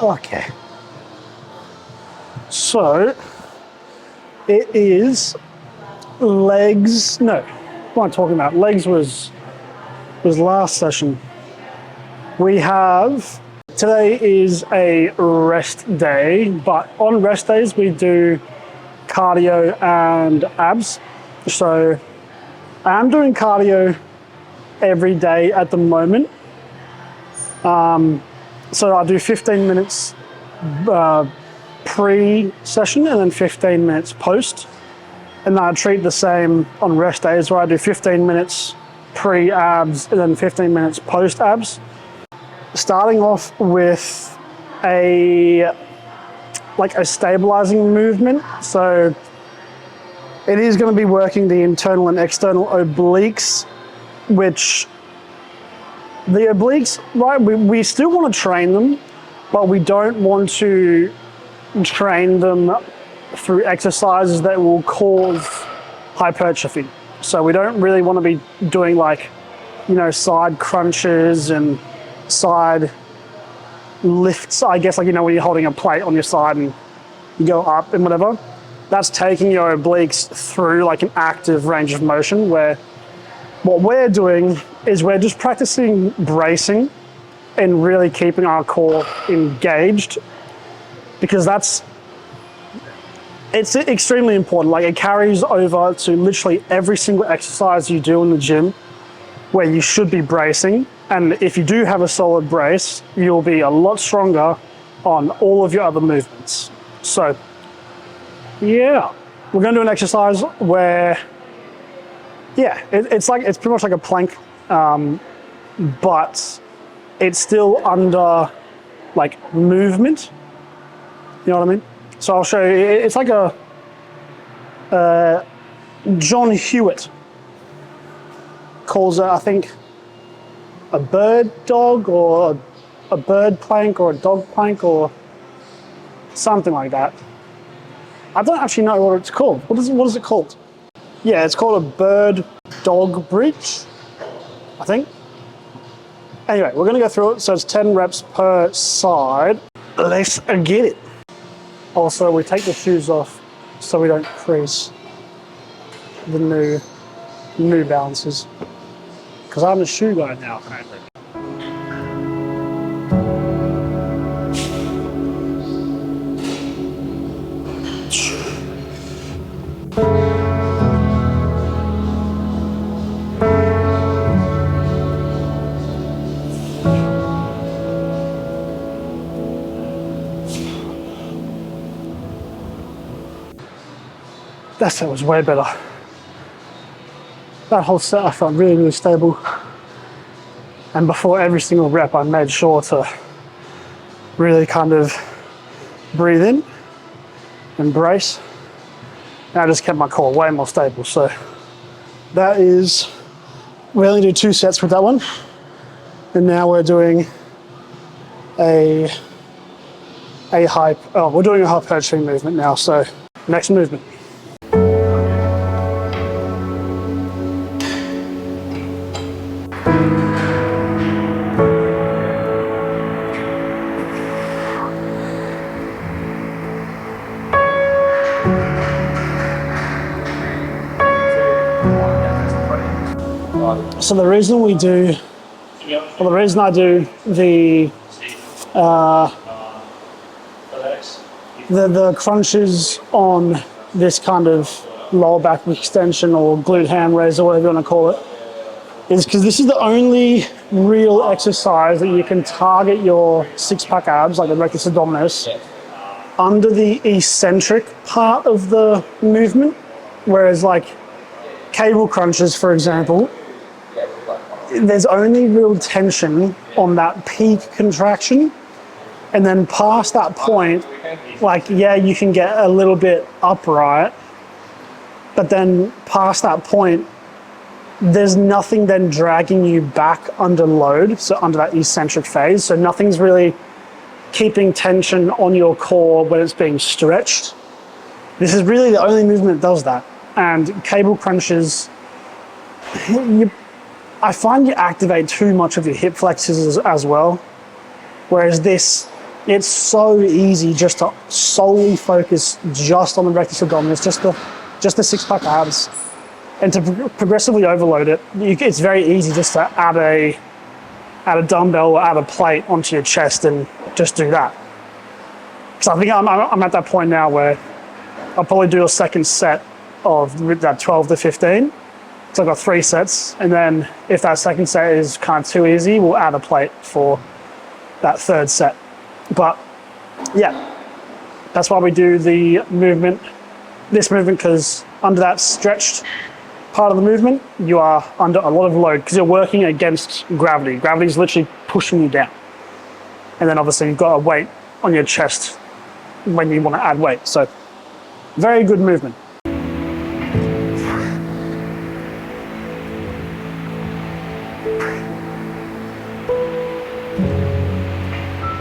Okay. So it is legs. No, what am I talking about? Legs was last session. We have, today is a rest day, but on rest days we do cardio and abs. So I'm doing cardio every day at the moment. So I do 15 minutes pre-session and then 15 minutes post. And then I treat the same on rest days where I do 15 minutes pre-abs and then 15 minutes post-abs. Starting off with a stabilizing movement. So it is going to be working the internal and external obliques, which the obliques, right, we still want to train them, but we don't want to train them through exercises that will cause hypertrophy. So we don't really want to be doing side crunches and side lifts, I guess, when you're holding a plate on your side and you go up and whatever. That's taking your obliques through an active range of motion, where what we're doing is we're just practicing bracing and really keeping our core engaged, because it's extremely important. It carries over to literally every single exercise you do in the gym where you should be bracing. And if you do have a solid brace, you'll be a lot stronger on all of your other movements. So yeah, we're going to do an exercise where, it's pretty much like a plank, but it's still under movement. You know what I mean? So I'll show you. It's like a John Hewitt calls it, I think, a bird dog or a bird plank or a dog plank or something like that. I don't actually know what it's called. What is it called? Yeah, it's called a bird dog bridge, I think. Anyway, we're going to go through it. So it's 10 reps per side. Let's get it. Also, we take the shoes off so we don't crease the new balances, because I'm a shoe guy now, apparently. That set was way better. That whole set I felt really, really stable. And before every single rep, I made sure to really kind of breathe in and brace. And I just kept my core way more stable. So that is, we only do 2 sets with that one. And now we're doing we're doing a hypertrophy movement now. So next movement. So the reason I do the crunches on this kind of lower back extension or glute ham raise or whatever you want to call it is because this is the only real exercise that you can target your six-pack abs, like the rectus abdominis, under the eccentric part of the movement, whereas cable crunches, for example, there's only real tension on that peak contraction, and then past that point, you can get a little bit upright, but then past that point, there's nothing then dragging you back under load, so under that eccentric phase, so nothing's really keeping tension on your core when it's being stretched. This is really the only movement that does that. And cable crunches, I find you activate too much of your hip flexors as well. Whereas this, It's so easy just to solely focus just on the rectus abdominis, just the six-pack abs, and to progressively overload it. It's very easy just to add a dumbbell or add a plate onto your chest and just do that. So I think I'm at that point now where I'll probably do a second set of that 12 to 15. So I've got 3 sets, and then if that second set is kind of too easy, we'll add a plate for that third set. But yeah, that's why we do the movement, this movement, because under that stretched part of the movement, you are under a lot of load because you're working against gravity. Gravity is literally pushing you down. And then obviously you've got a weight on your chest when you want to add weight. So very good movement.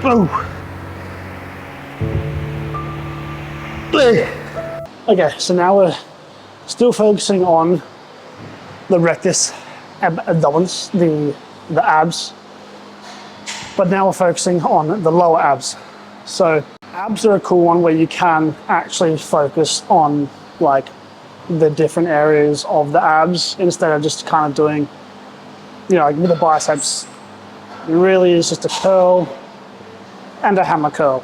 Oh. Okay, so now we're still focusing on the rectus abdominis, the abs, but now we're focusing on the lower abs. So abs are a cool one where you can actually focus on like the different areas of the abs instead of just kind of doing, you know, like with the biceps, it really is just a curl and a hammer curl,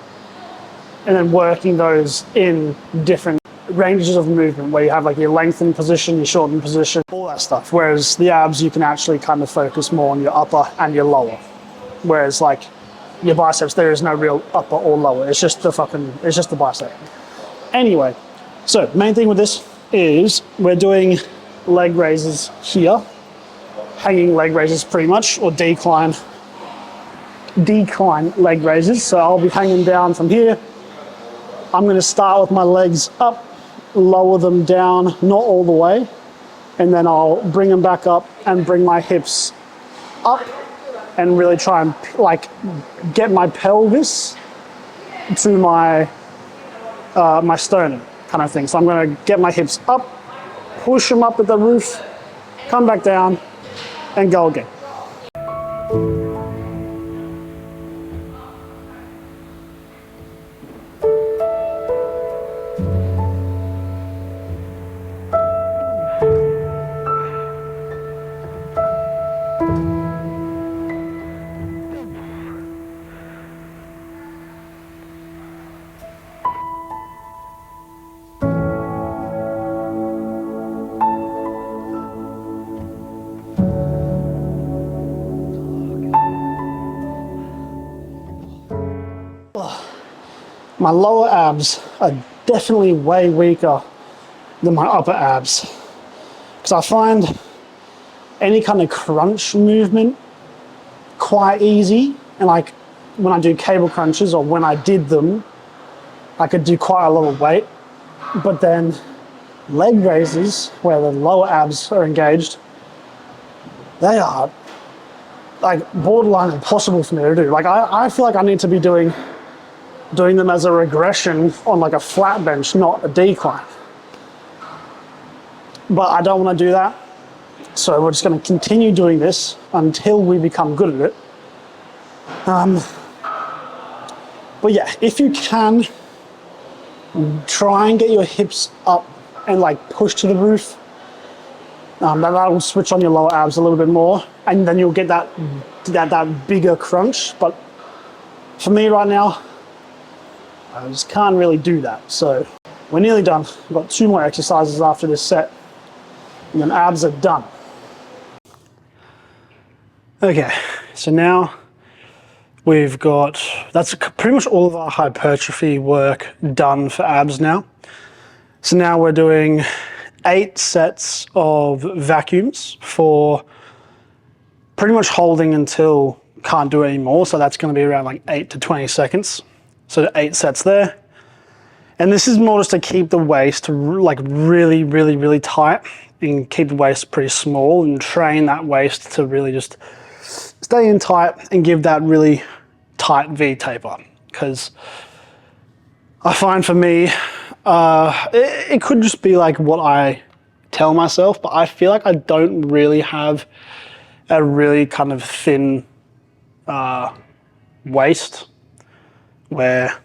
and then working those in different ranges of movement where you have like your lengthened position, your shortened position, all that stuff. Whereas the abs, you can actually kind of focus more on your upper and your lower. Whereas like your biceps, there is no real upper or lower. It's just the bicep. Anyway, so main thing with this is we're doing leg raises here, hanging leg raises pretty much, or decline leg raises. So I'll be hanging down from here. I'm going to start with my legs up, lower them down, not all the way, and then I'll bring them back up and bring my hips up and really try and like get my pelvis to my my sternum kind of thing. So I'm going to get my hips up, push them up at the roof, come back down, and go again. My lower abs are definitely way weaker than my upper abs because I find any kind of crunch movement quite easy, and like when I do cable crunches or when I did them, I could do quite a lot of weight. But then leg raises where the lower abs are engaged, they are like borderline impossible for me to do. Like I feel like I need to be doing them as a regression on like a flat bench, not a decline. But I don't want to do that. So we're just going to continue doing this until we become good at it. But yeah, if you can, try and get your hips up and like push to the roof. That will switch on your lower abs a little bit more, and then you'll get that bigger crunch. But for me right now, I just can't really do that. So we're nearly done. We've got 2 more exercises after this set, and then abs are done. Okay, so now we've got, that's pretty much all of our hypertrophy work done for abs now. So now we're doing 8 sets of vacuums for pretty much holding until can't do it anymore. So that's going to be around like 8 to 20 seconds. So 8 sets there. And this is more just to keep the waist like really, really, really tight and keep the waist pretty small and train that waist to really just stay in tight and give that really tight V taper. Because I find for me, it could just be like what I tell myself, but I feel like I don't really have a really kind of thin waist. where,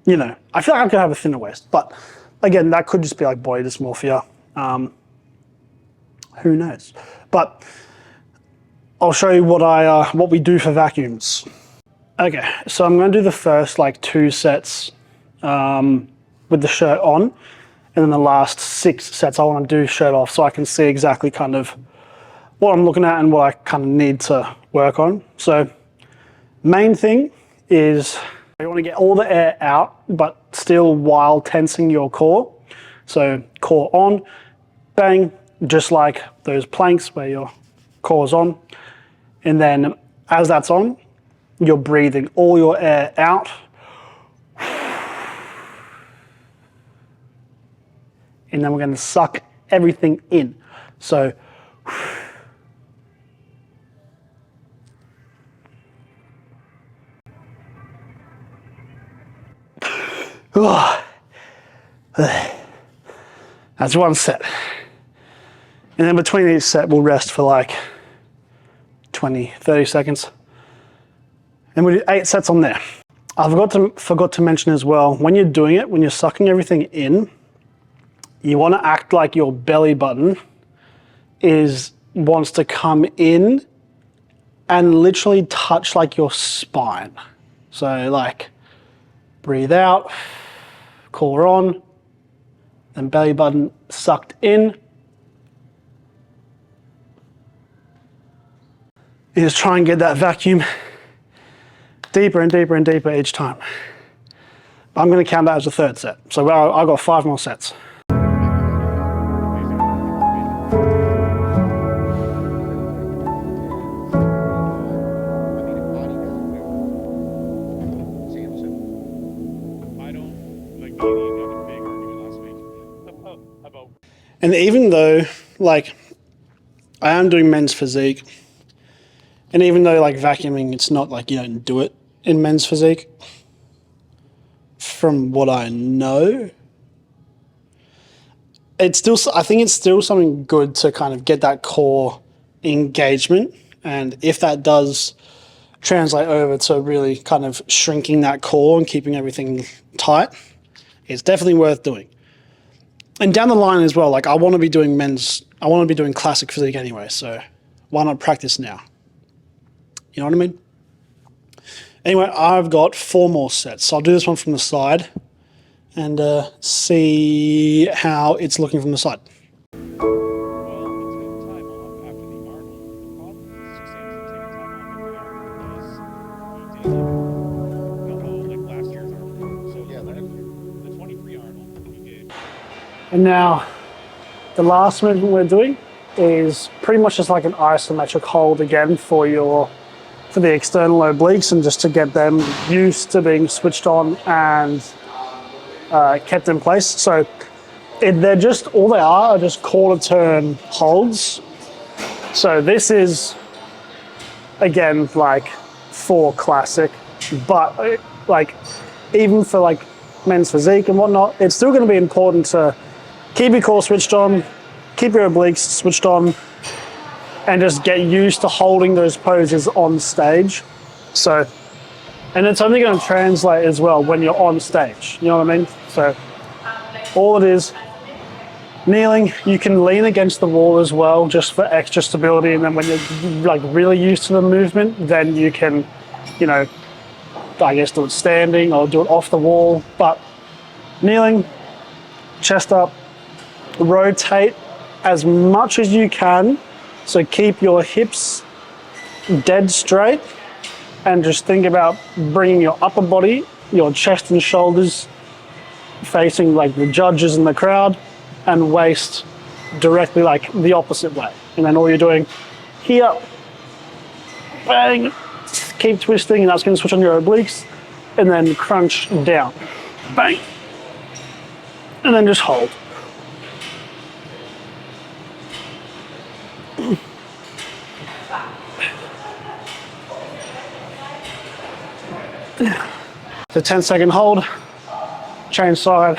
you know, I feel like I could have a thinner waist, but again, that could just be like body dysmorphia. Who knows? But I'll show you what we do for vacuums. Okay, so I'm going to do the first like 2 sets with the shirt on, and then the last 6 sets I want to do shirt off, so I can see exactly kind of what I'm looking at and what I kind of need to work on. So main thing is you want to get all the air out, but still while tensing your core. So core on, bang, just like those planks where your core's on. And then as that's on, you're breathing all your air out. And then we're going to suck everything in. So that's one set. And then between each set, we'll rest for like 20, 30 seconds. And we'll do 8 sets on there. I forgot to mention as well, when you're doing it, when you're sucking everything in, you want to act like your belly button wants to come in and literally touch like your spine. So like breathe out, core on, then belly button sucked in. And just try and get that vacuum deeper and deeper and deeper each time. I'm going to count that as a 3rd set. So I've got 5 more sets. And even though, like, I am doing men's physique, and even though, like, vacuuming, it's not like you don't do it in men's physique, from what I know, it's still, I think it's still something good to kind of get that core engagement. And if that does translate over to really kind of shrinking that core and keeping everything tight, it's definitely worth doing. And down the line as well, like I want to be doing classic physique anyway, so why not practice now? You know what I mean? Anyway, I've got 4 more sets. So I'll do this one from the side and see how it's looking from the side. And now, the last movement we're doing is pretty much just like an isometric hold again for the external obliques, and just to get them used to being switched on and kept in place. So they're just, all they are just quarter turn holds. So this is, again, like for classic, but like even for like men's physique and whatnot, it's still going to be important to keep your core switched on, keep your obliques switched on, and just get used to holding those poses on stage. So, and it's only going to translate as well when you're on stage, you know what I mean? So all it is, kneeling, you can lean against the wall as well, just for extra stability. And then when you're like really used to the movement, then you can, you know, I guess do it standing or do it off the wall. But kneeling, chest up, rotate as much as you can. So keep your hips dead straight and just think about bringing your upper body, your chest and shoulders facing like the judges in the crowd, and waist directly like the opposite way. And then all you're doing here, bang, keep twisting, and that's going to switch on your obliques, and then crunch down, bang, and then just hold. The 10-second hold, change side,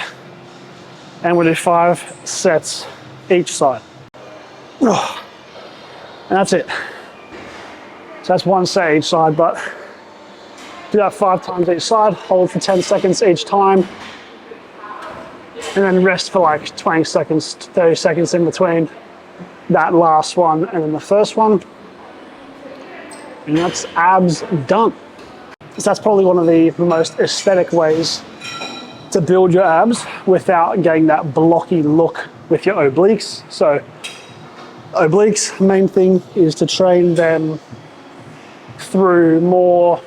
and we'll do 5 sets each side. And that's it. So that's 1 set each side, but Do that 5 times each side, hold for 10 seconds each time, and then rest for like 20 seconds, 30 seconds in between that last one and then the first one. And that's abs done. So that's probably one of the most aesthetic ways to build your abs without getting that blocky look with your obliques. So obliques, main thing is to train them through more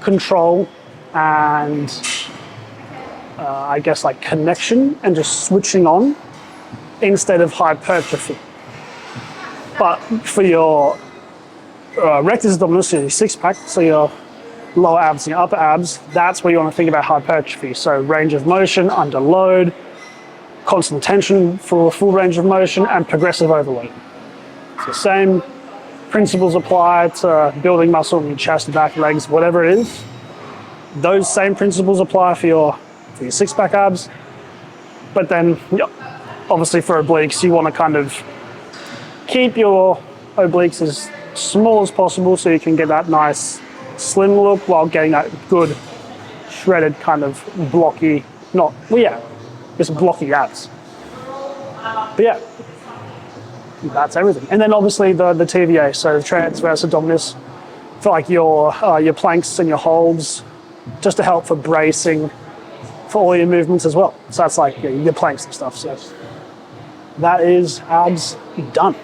control and I guess like connection and just switching on instead of hypertrophy. But for your rectus abdominis, so your six pack, so your lower abs and your upper abs, that's where you want to think about hypertrophy. So range of motion under load, constant tension for a full range of motion, and progressive overload. So same principles apply to building muscle in your chest, back, legs, whatever it is. Those same principles apply for your six-pack abs. But then, obviously for obliques, you want to kind of keep your obliques as small as possible so you can get that nice slim look while getting that good shredded kind of blocky, just blocky abs. But yeah, that's everything. And then obviously the TVA, so transverse abdominis, for like your planks and your holds, just to help for bracing for all your movements as well. So that's like your planks and stuff. So that is abs done.